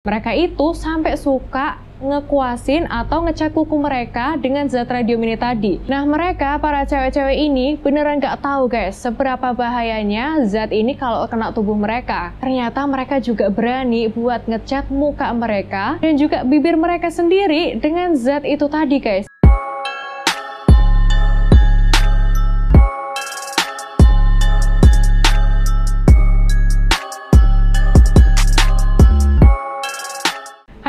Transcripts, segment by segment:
Mereka itu sampai suka ngekuasin atau ngecat kuku mereka dengan zat radium ini tadi. Nah, mereka para cewek-cewek ini beneran gak tahu guys seberapa bahayanya zat ini kalau kena tubuh mereka. Ternyata mereka juga berani buat ngecat muka mereka dan juga bibir mereka sendiri dengan zat itu tadi guys.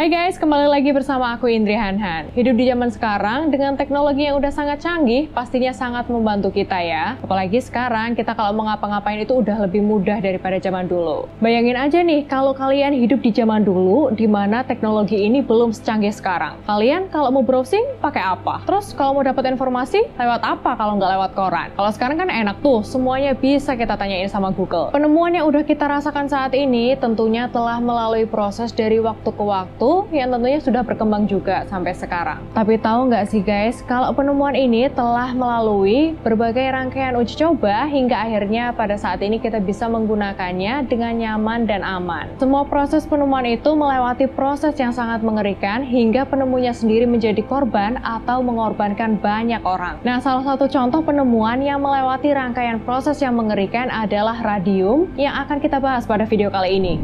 Hai guys, kembali lagi bersama aku Indri Hanhan. Hidup di zaman sekarang dengan teknologi yang udah sangat canggih, pastinya sangat membantu kita ya. Apalagi sekarang kita kalau mau ngapa-ngapain itu udah lebih mudah daripada zaman dulu. Bayangin aja nih, kalau kalian hidup di zaman dulu, di mana teknologi ini belum secanggih sekarang. Kalian kalau mau browsing, pakai apa? Terus kalau mau dapat informasi, lewat apa kalau nggak lewat koran? Kalau sekarang kan enak tuh, semuanya bisa kita tanyain sama Google. Penemuan yang udah kita rasakan saat ini tentunya telah melalui proses dari waktu ke waktu, yang tentunya sudah berkembang juga sampai sekarang. Tapi tahu nggak sih guys, kalau penemuan ini telah melalui berbagai rangkaian uji coba hingga akhirnya pada saat ini kita bisa menggunakannya dengan nyaman dan aman. Semua proses penemuan itu melewati proses yang sangat mengerikan hingga penemunya sendiri menjadi korban atau mengorbankan banyak orang. Nah, salah satu contoh penemuan yang melewati rangkaian proses yang mengerikan adalah radium yang akan kita bahas pada video kali ini.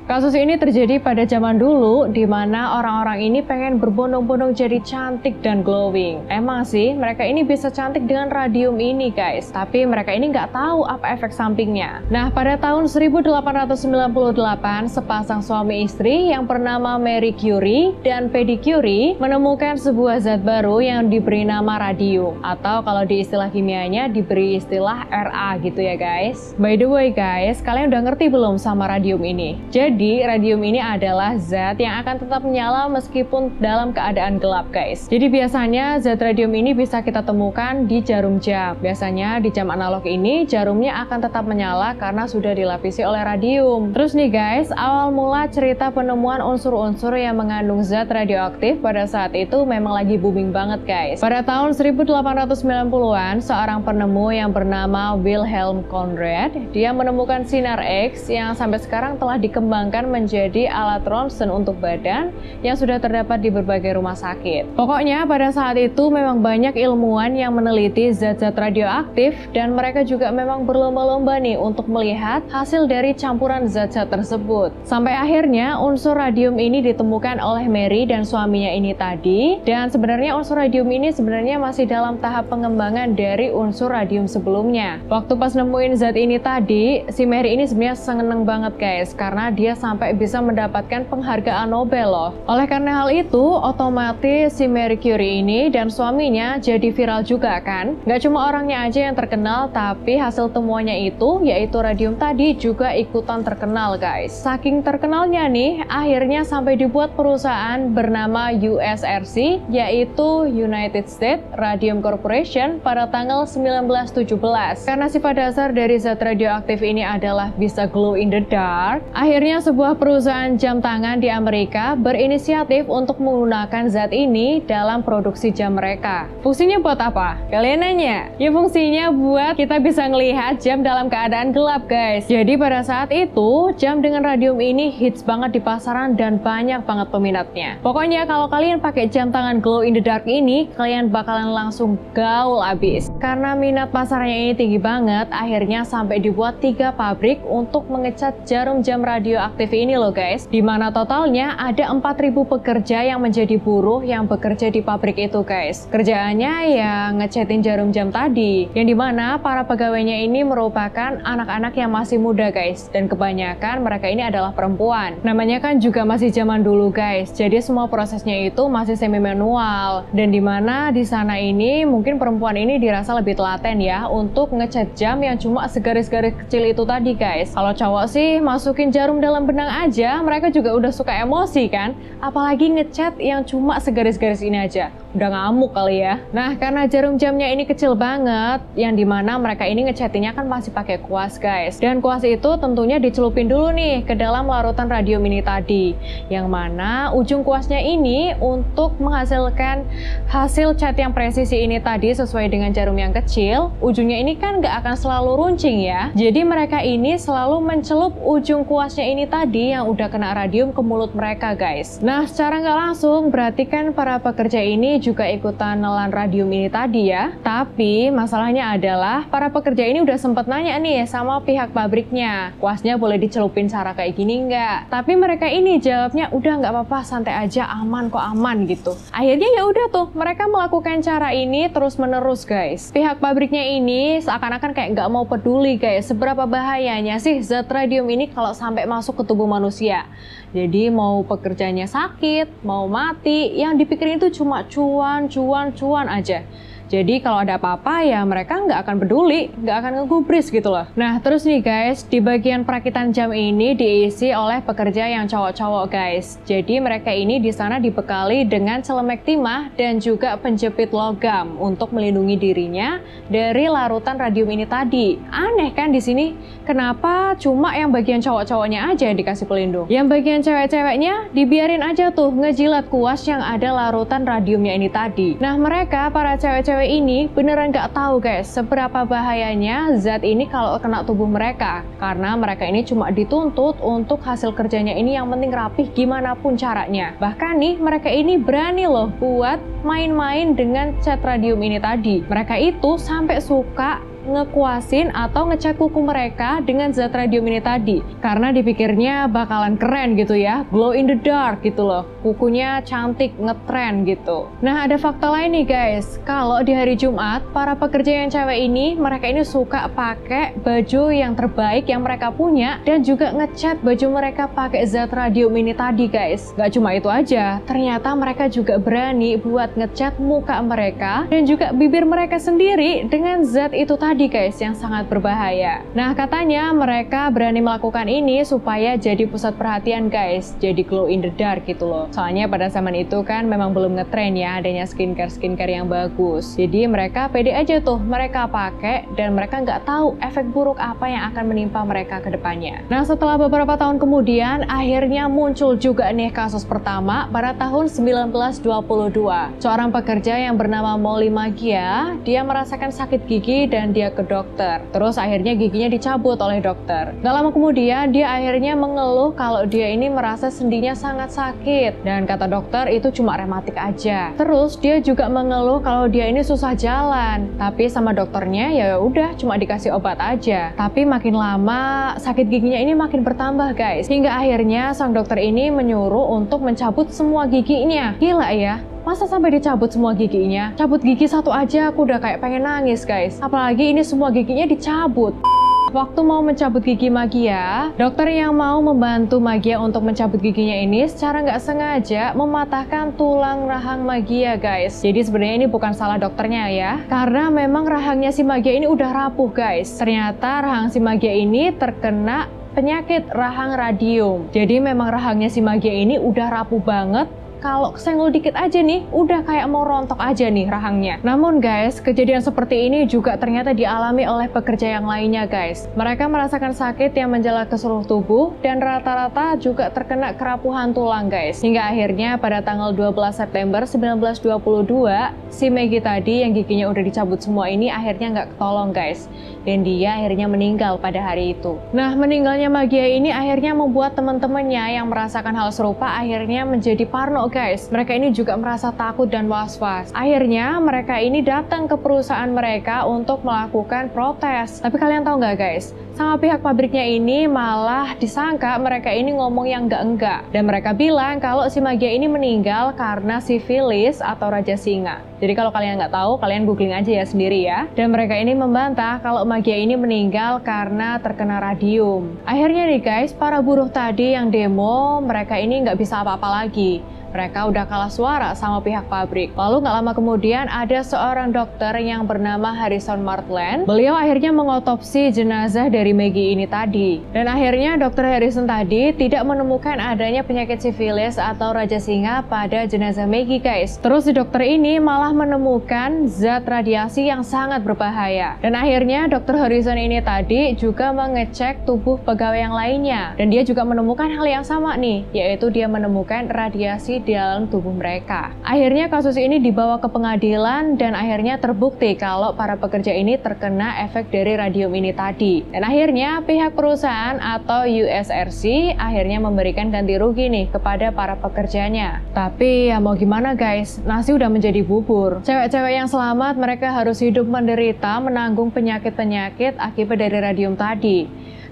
Kasus ini terjadi pada zaman dulu, di mana orang-orang ini pengen berbondong-bondong jadi cantik dan glowing. Emang sih, mereka ini bisa cantik dengan radium ini guys, tapi mereka ini nggak tahu apa efek sampingnya. Nah, pada tahun 1898, sepasang suami istri yang bernama Marie Curie dan Paddy Curie menemukan sebuah zat baru yang diberi nama radium, atau kalau di istilah kimianya diberi istilah Ra gitu ya guys. By the way guys, kalian udah ngerti belum sama radium ini? Jadi, radium ini adalah zat yang akan tetap menyala meskipun dalam keadaan gelap guys. Jadi biasanya zat radium ini bisa kita temukan di jarum jam. Biasanya di jam analog ini jarumnya akan tetap menyala karena sudah dilapisi oleh radium. Terus nih guys, awal mula cerita penemuan unsur-unsur yang mengandung zat radioaktif pada saat itu memang lagi booming banget guys. Pada tahun 1890-an, seorang penemu yang bernama Wilhelm Conrad, dia menemukan sinar X yang sampai sekarang telah dikembangkan menjadi alat ronsen untuk badan yang sudah terdapat di berbagai rumah sakit. Pokoknya pada saat itu memang banyak ilmuwan yang meneliti zat-zat radioaktif dan mereka juga memang berlomba-lomba nih untuk melihat hasil dari campuran zat-zat tersebut. Sampai akhirnya unsur radium ini ditemukan oleh Mary dan suaminya ini tadi, dan sebenarnya unsur radium ini sebenarnya masih dalam tahap pengembangan dari unsur radium sebelumnya. Waktu pas nemuin zat ini tadi, si Mary ini sebenarnya seneng banget guys, karena dia sampai bisa mendapatkan penghargaan Nobel loh. Oleh karena hal itu, otomatis si Marie Curie ini dan suaminya jadi viral juga kan? Gak cuma orangnya aja yang terkenal, tapi hasil temuannya itu, yaitu radium tadi, juga ikutan terkenal guys. Saking terkenalnya nih, akhirnya sampai dibuat perusahaan bernama USRC, yaitu United States Radium Corporation pada tanggal 1917. Karena sifat dasar dari zat radioaktif ini adalah bisa glow in the dark, akhirnya sebuah perusahaan jam tangan di Amerika berinisiatif untuk menggunakan zat ini dalam produksi jam mereka. Fungsinya buat apa? Kalian nanya? Ya fungsinya buat kita bisa ngelihat jam dalam keadaan gelap guys. Jadi pada saat itu, jam dengan radium ini hits banget di pasaran dan banyak banget peminatnya. Pokoknya kalau kalian pakai jam tangan glow in the dark ini, kalian bakalan langsung gaul abis. Karena minat pasarnya ini tinggi banget, akhirnya sampai dibuat 3 pabrik untuk mengecat jarum jam radioaktif ini loh guys, dimana totalnya ada 4.000 pekerja yang menjadi buruh yang bekerja di pabrik itu guys. Kerjaannya ya ngecatin jarum jam tadi, yang dimana para pegawainya ini merupakan anak-anak yang masih muda guys, dan kebanyakan mereka ini adalah perempuan. Namanya kan juga masih zaman dulu guys, jadi semua prosesnya itu masih semi manual, dan dimana di sana ini mungkin perempuan ini dirasa lebih telaten ya untuk ngecat jam yang cuma segaris-garis kecil itu tadi guys. Kalau cowok sih masukin jarum dalam benang aja, mereka juga udah suka emosi kan, apalagi ngecat yang cuma segaris-garis ini aja. udah ngamuk kali ya. Nah, karena jarum jamnya ini kecil banget, yang dimana mereka ini ngechattingnya kan masih pakai kuas guys. Dan kuas itu tentunya dicelupin dulu nih ke dalam larutan radium ini tadi. Yang mana ujung kuasnya ini untuk menghasilkan hasil chat yang presisi ini tadi sesuai dengan jarum yang kecil, ujungnya ini kan nggak akan selalu runcing ya. Jadi mereka ini selalu mencelup ujung kuasnya ini tadi yang udah kena radium ke mulut mereka guys. Nah, secara nggak langsung berarti kan para pekerja ini juga ikutan nelan radium ini tadi ya. Tapi masalahnya adalah para pekerja ini udah sempet nanya nih sama pihak pabriknya, kuasnya boleh dicelupin cara kayak gini nggak? Tapi mereka ini jawabnya udah nggak apa-apa, santai aja, aman kok, aman gitu. Akhirnya ya udah tuh mereka melakukan cara ini terus menerus guys. Pihak pabriknya ini seakan-akan kayak nggak mau peduli guys seberapa bahayanya sih zat radium ini kalau sampai masuk ke tubuh manusia. Jadi mau pekerjanya sakit, mau mati, yang dipikirin itu cuma cuan aja. Jadi kalau ada apa-apa ya mereka nggak akan peduli, nggak akan ngegubris gitu loh. Nah terus nih guys, di bagian perakitan jam ini diisi oleh pekerja yang cowok-cowok guys. Jadi mereka ini di sana dibekali dengan celemek timah dan juga penjepit logam untuk melindungi dirinya dari larutan radium ini tadi. Aneh kan di sini, kenapa cuma yang bagian cowok-cowoknya aja yang dikasih pelindung? Yang bagian cewek-ceweknya dibiarin aja tuh ngejilat kuas yang ada larutan radiumnya ini tadi. Nah mereka para cewek-cewek ini beneran gak tahu guys seberapa bahayanya zat ini kalau kena tubuh mereka, karena mereka ini cuma dituntut untuk hasil kerjanya ini yang penting rapih gimana pun caranya. Bahkan nih mereka ini berani loh buat main-main dengan cat radium ini tadi. Mereka itu sampai suka ngekuasin atau ngecat kuku mereka dengan zat radium ini tadi, karena dipikirnya bakalan keren gitu ya, glow in the dark gitu loh, kukunya cantik, ngetren gitu. Nah ada fakta lain nih guys, kalau di hari Jumat para pekerja yang cewek ini mereka ini suka pakai baju yang terbaik yang mereka punya dan juga ngecat baju mereka pakai zat radium ini tadi guys. Gak cuma itu aja, ternyata mereka juga berani buat ngecat muka mereka dan juga bibir mereka sendiri dengan zat itu tadi guys, yang sangat berbahaya. Nah katanya mereka berani melakukan ini supaya jadi pusat perhatian guys, jadi glow in the dark gitu loh. Soalnya pada zaman itu kan memang belum ngetren ya adanya skincare yang bagus. Jadi mereka pede aja tuh mereka pakai dan mereka nggak tahu efek buruk apa yang akan menimpa mereka ke depannya. Nah setelah beberapa tahun kemudian akhirnya muncul juga nih kasus pertama pada tahun 1922. Seorang pekerja yang bernama Molly Magia, dia merasakan sakit gigi dan dia ke dokter. Terus akhirnya giginya dicabut oleh dokter. Gak lama kemudian dia akhirnya mengeluh kalau dia ini merasa sendinya sangat sakit dan kata dokter itu cuma rematik aja. Terus dia juga mengeluh kalau dia ini susah jalan. Tapi sama dokternya ya udah cuma dikasih obat aja. Tapi makin lama sakit giginya ini makin bertambah guys. Hingga akhirnya sang dokter ini menyuruh untuk mencabut semua giginya. Gila ya. Masa sampai dicabut semua giginya? Cabut gigi satu aja aku udah kayak pengen nangis guys. Apalagi ini semua giginya dicabut. Waktu mau mencabut gigi Magia, dokter yang mau membantu Magia untuk mencabut giginya ini secara nggak sengaja mematahkan tulang rahang Magia guys. Jadi sebenarnya ini bukan salah dokternya ya, karena memang rahangnya si Magia ini udah rapuh guys. Ternyata rahang si Magia ini terkena penyakit rahang radium. Jadi memang rahangnya si Magia ini udah rapuh banget. Kalau kesenggol dikit aja nih, udah kayak mau rontok aja nih rahangnya. Namun guys, kejadian seperti ini juga ternyata dialami oleh pekerja yang lainnya guys. Mereka merasakan sakit yang menjalar ke seluruh tubuh dan rata-rata juga terkena kerapuhan tulang guys. Hingga akhirnya pada tanggal 12 September 1922, si Maggie tadi yang giginya udah dicabut semua ini akhirnya nggak ketolong guys. Dan dia akhirnya meninggal pada hari itu. Nah, meninggalnya Magia ini akhirnya membuat teman-temannya yang merasakan hal serupa akhirnya menjadi parno guys. Mereka ini juga merasa takut dan was-was. Akhirnya mereka ini datang ke perusahaan mereka untuk melakukan protes. Tapi kalian tahu nggak guys, sama pihak pabriknya ini malah disangka mereka ini ngomong yang enggak-enggak. Dan mereka bilang kalau si Magia ini meninggal karena sifilis atau raja singa. Jadi kalau kalian nggak tahu, kalian googling aja ya sendiri ya. Dan mereka ini membantah kalau Magia ini meninggal karena terkena radium. Akhirnya nih guys, para buruh tadi yang demo, mereka ini nggak bisa apa-apa lagi. Mereka udah kalah suara sama pihak pabrik. Lalu nggak lama kemudian ada seorang dokter yang bernama Harrison Martland. Beliau akhirnya mengotopsi jenazah dari Maggie ini tadi. Dan akhirnya dokter Harrison tadi tidak menemukan adanya penyakit sifilis atau raja singa pada jenazah Maggie guys. Terus si dokter ini malah menemukan zat radiasi yang sangat berbahaya. Dan akhirnya dokter Harrison ini tadi juga mengecek tubuh pegawai yang lainnya. Dan dia juga menemukan hal yang sama nih, yaitu dia menemukan radiasi di dalam tubuh mereka. Akhirnya kasus ini dibawa ke pengadilan dan akhirnya terbukti kalau para pekerja ini terkena efek dari radium ini tadi. Dan akhirnya pihak perusahaan atau USRC akhirnya memberikan ganti rugi nih kepada para pekerjanya. Tapi ya mau gimana guys, nasi udah menjadi bubur. Cewek-cewek yang selamat mereka harus hidup menderita menanggung penyakit-penyakit akibat dari radium tadi.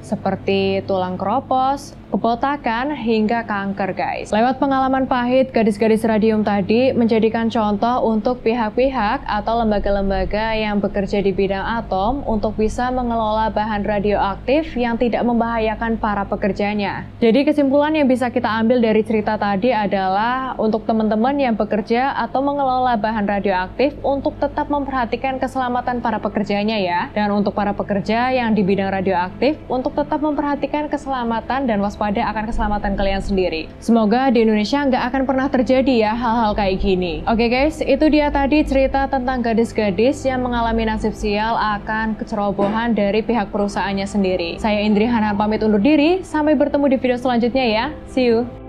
Seperti tulang keropos, kebotakan, hingga kanker guys. Lewat pengalaman pahit, gadis-gadis radium tadi menjadikan contoh untuk pihak-pihak atau lembaga-lembaga yang bekerja di bidang atom untuk bisa mengelola bahan radioaktif yang tidak membahayakan para pekerjanya. Jadi kesimpulan yang bisa kita ambil dari cerita tadi adalah untuk teman-teman yang bekerja atau mengelola bahan radioaktif untuk tetap memperhatikan keselamatan para pekerjanya ya. Dan untuk para pekerja yang di bidang radioaktif untuk tetap memperhatikan keselamatan dan waspada akan keselamatan kalian sendiri. Semoga di Indonesia nggak akan pernah terjadi ya hal-hal kayak gini. Oke guys, itu dia tadi cerita tentang gadis-gadis yang mengalami nasib sial akan kecerobohan dari pihak perusahaannya sendiri. Saya Indri Hanan pamit undur diri, sampai bertemu di video selanjutnya ya. See you!